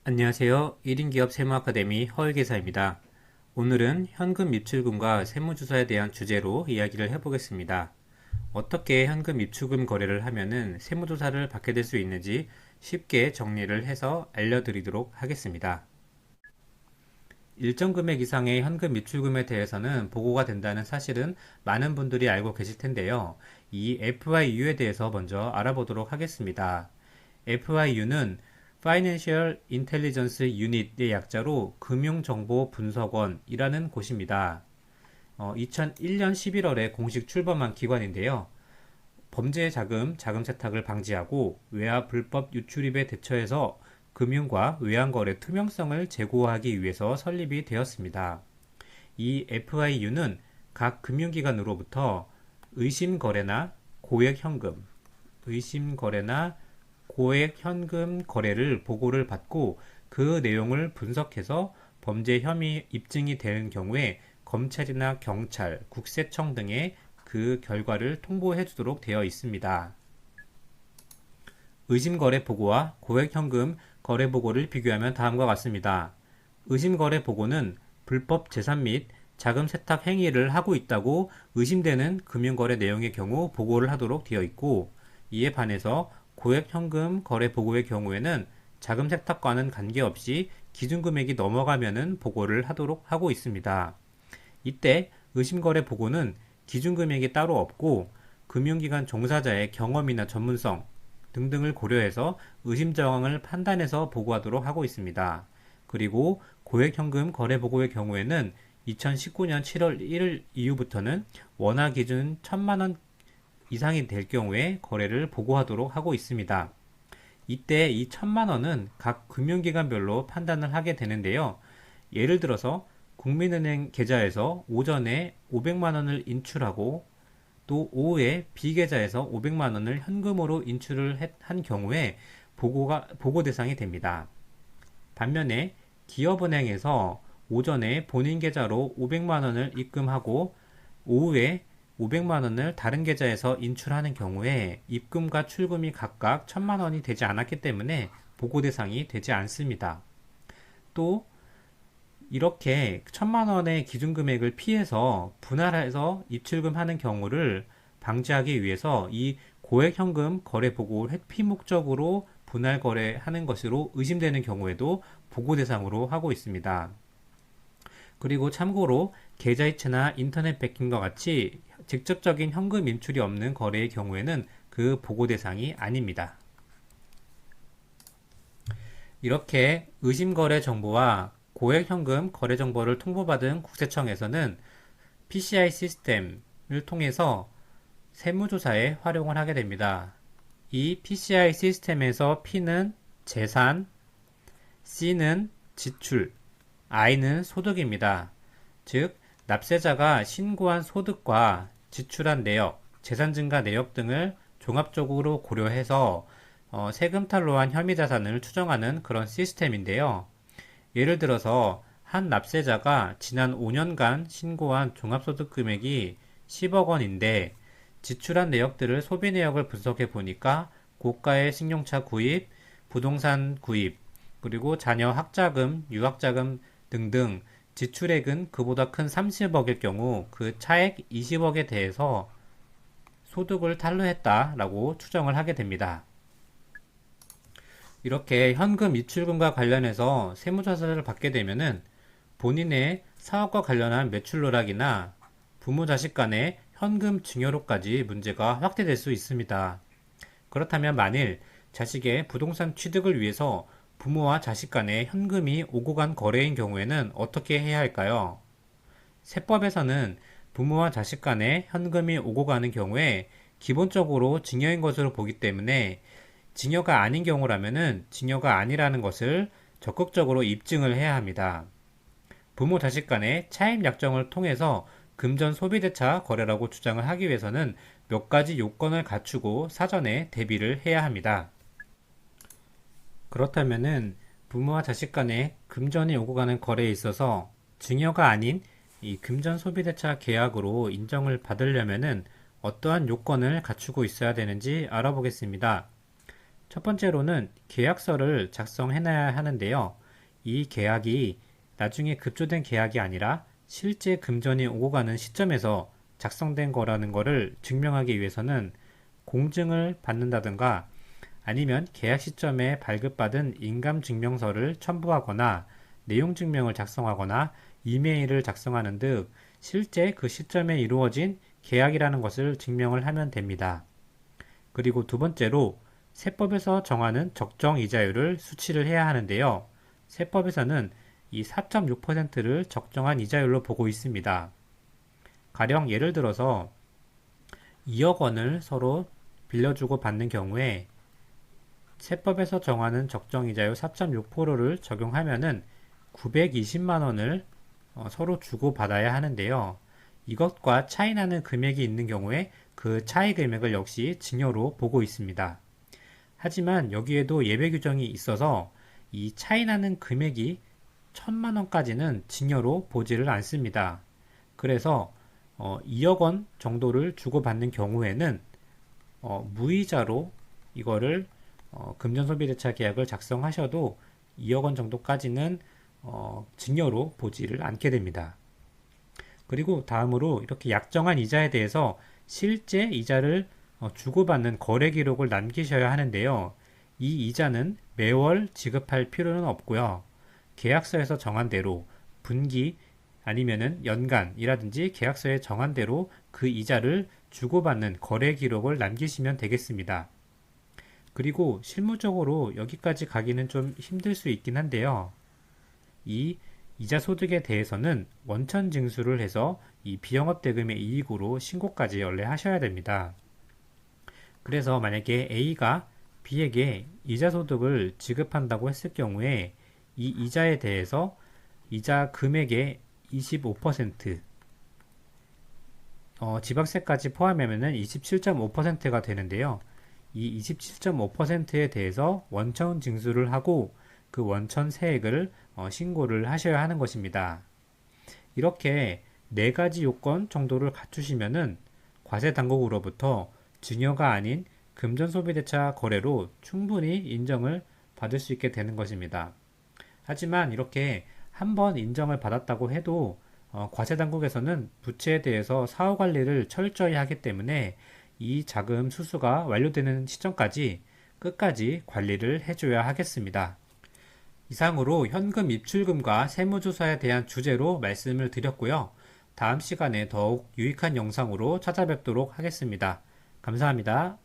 안녕하세요. 1인기업 세무아카데미 허일계사입니다. 오늘은 현금 입출금과 세무조사에 대한 주제로 이야기를 해보겠습니다. 어떻게 현금 입출금 거래를 하면은 세무조사를 받게 될 수 있는지 쉽게 정리를 해서 알려드리도록 하겠습니다. 일정 금액 이상의 현금 입출금에 대해서는 보고가 된다는 사실은 많은 분들이 알고 계실 텐데요. 이 FIU에 대해서 먼저 알아보도록 하겠습니다. FIU는 Financial Intelligence Unit의 약자로 금융정보분석원이라는 곳입니다. 2001년 11월에 공식 출범한 기관인데요. 범죄 자금, 자금 세탁을 방지하고 외화 불법 유출입에 대처해서 금융과 외환거래 투명성을 제고하기 위해서 설립이 되었습니다. 이 FIU는 각 금융기관으로부터 의심거래나 고액현금, 의심거래나 고액 현금 거래를 보고를 받고 그 내용을 분석해서 범죄 혐의 입증이 되는 경우에 검찰이나 경찰, 국세청 등에 그 결과를 통보해 주도록 되어 있습니다. 의심거래 보고와 고액 현금 거래 보고를 비교하면 다음과 같습니다. 의심거래 보고는 불법 재산 및 자금 세탁 행위를 하고 있다고 의심되는 금융거래 내용의 경우 보고를 하도록 되어 있고, 이에 반해서 고액 현금 거래 보고의 경우에는 자금 세탁과는 관계없이 기준금액이 넘어가면은 보고를 하도록 하고 있습니다. 이때 의심거래 보고는 기준금액이 따로 없고 금융기관 종사자의 경험이나 전문성 등등을 고려해서 의심 정황을 판단해서 보고하도록 하고 있습니다. 그리고 고액현금 거래 보고의 경우에는 2019년 7월 1일 이후부터는 원화 기준 1,000만 원 이상이 될 경우에 거래를 보고하도록 하고 있습니다. 이때 이 1,000만 원은 각 금융기관별로 판단을 하게 되는데요. 예를 들어서 국민은행 계좌에서 오전에 500만 원을 인출하고 또 오후에 B계좌에서 500만 원을 현금으로 인출을 한 경우에 보고 대상이 됩니다. 반면에 기업은행에서 오전에 본인 계좌로 500만 원을 입금하고 오후에 500만 원을 다른 계좌에서 인출하는 경우에 입금과 출금이 각각 1,000만 원이 되지 않았기 때문에 보고 대상이 되지 않습니다. 또 이렇게 1,000만 원의 기준금액을 피해서 분할해서 입출금하는 경우를 방지하기 위해서 이 고액현금 거래 보고를 회피 목적으로 분할 거래하는 것으로 의심되는 경우에도 보고 대상으로 하고 있습니다. 그리고 참고로 계좌이체나 인터넷 베킹과 같이 직접적인 현금 인출이 없는 거래의 경우에는 그 보고 대상이 아닙니다. 이렇게 의심거래 정보와 고액현금 거래 정보를 통보받은 국세청에서는 PCI 시스템을 통해서 세무조사에 활용을 하게 됩니다. 이 PCI 시스템에서 P는 재산, C는 지출, I는 소득입니다. 즉, 납세자가 신고한 소득과 지출한 내역, 재산 증가 내역 등을 종합적으로 고려해서 세금 탈루한 혐의 자산을 추정하는 그런 시스템인데요. 예를 들어서 한 납세자가 지난 5년간 신고한 종합소득 금액이 10억 원인데 지출한 내역들을 소비 내역을 분석해 보니까 고가의 승용차 구입, 부동산 구입, 그리고 자녀 학자금, 유학자금 등등 지출액은 그보다 큰 30억일 경우 그 차액 20억에 대해서 소득을 탈루했다라고 추정을 하게 됩니다. 이렇게 현금 입출금과 관련해서 세무조사를 받게 되면은 본인의 사업과 관련한 매출 누락이나 부모 자식 간의 현금 증여로까지 문제가 확대될 수 있습니다. 그렇다면 만일 자식의 부동산 취득을 위해서 부모와 자식 간에 현금이 오고 간 거래인 경우에는 어떻게 해야 할까요? 세법에서는 부모와 자식 간에 현금이 오고 가는 경우에 기본적으로 증여인 것으로 보기 때문에 증여가 아닌 경우라면은 증여가 아니라는 것을 적극적으로 입증을 해야 합니다. 부모 자식 간의 차입 약정을 통해서 금전 소비대차 거래라고 주장을 하기 위해서는 몇 가지 요건을 갖추고 사전에 대비를 해야 합니다. 그렇다면은 부모와 자식 간에 금전이 오고 가는 거래에 있어서 증여가 아닌 이 금전 소비대차 계약으로 인정을 받으려면은 어떠한 요건을 갖추고 있어야 되는지 알아보겠습니다. 첫 번째로는 계약서를 작성해놔야 하는데요. 이 계약이 나중에 급조된 계약이 아니라 실제 금전이 오고 가는 시점에서 작성된 거라는 것을 증명하기 위해서는 공증을 받는다든가 아니면 계약 시점에 발급받은 인감증명서를 첨부하거나 내용 증명을 작성하거나 이메일을 작성하는 등 실제 그 시점에 이루어진 계약이라는 것을 증명을 하면 됩니다. 그리고 두 번째로 세법에서 정하는 적정 이자율을 수치를 해야 하는데요. 세법에서는 이 4.6%를 적정한 이자율로 보고 있습니다. 가령 예를 들어서 2억 원을 서로 빌려주고 받는 경우에 세법에서 정하는 적정 이자율 4.6%를 적용하면은 920만 원을 서로 주고 받아야 하는데요. 이것과 차이 나는 금액이 있는 경우에 그 차이 금액을 역시 증여로 보고 있습니다. 하지만 여기에도 예외 규정이 있어서 이 차이 나는 금액이 1,000만 원까지는 증여로 보지를 않습니다. 그래서 2억 원 정도를 주고받는 경우에는 무이자로 이거를 금전소비대차 계약을 작성하셔도 2억 원 정도까지는 증여로 보지를 않게 됩니다. 그리고 다음으로 이렇게 약정한 이자에 대해서 실제 이자를 주고받는 거래 기록을 남기셔야 하는데요. 이 이자는 매월 지급할 필요는 없고요. 계약서에서 정한 대로 분기 아니면은 연간이라든지 계약서에 정한 대로 그 이자를 주고받는 거래 기록을 남기시면 되겠습니다. 그리고 실무적으로 여기까지 가기는 좀 힘들 수 있긴 한데요. 이 이자 소득에 대해서는 원천 징수를 해서 이 비영업 대금의 이익으로 신고까지 원래 하셔야 됩니다. 그래서 만약에 A가 B에게 이자 소득을 지급한다고 했을 경우에 이 이자에 대해서 이자 금액의 25% 지방세까지 포함하면 27.5%가 되는데요. 이 27.5%에 대해서 원천 징수를 하고 그 원천 세액을 신고를 하셔야 하는 것입니다. 이렇게 네 가지 요건 정도를 갖추시면은 과세 당국으로부터 증여가 아닌 금전소비대차 거래로 충분히 인정을 받을 수 있게 되는 것입니다. 하지만 이렇게 한번 인정을 받았다고 해도 과세 당국에서는 부채에 대해서 사후 관리를 철저히 하기 때문에 이 자금 수수가 완료되는 시점까지 끝까지 관리를 해줘야 하겠습니다. 이상으로 현금 입출금과 세무조사에 대한 주제로 말씀을 드렸고요. 다음 시간에 더욱 유익한 영상으로 찾아뵙도록 하겠습니다. 감사합니다.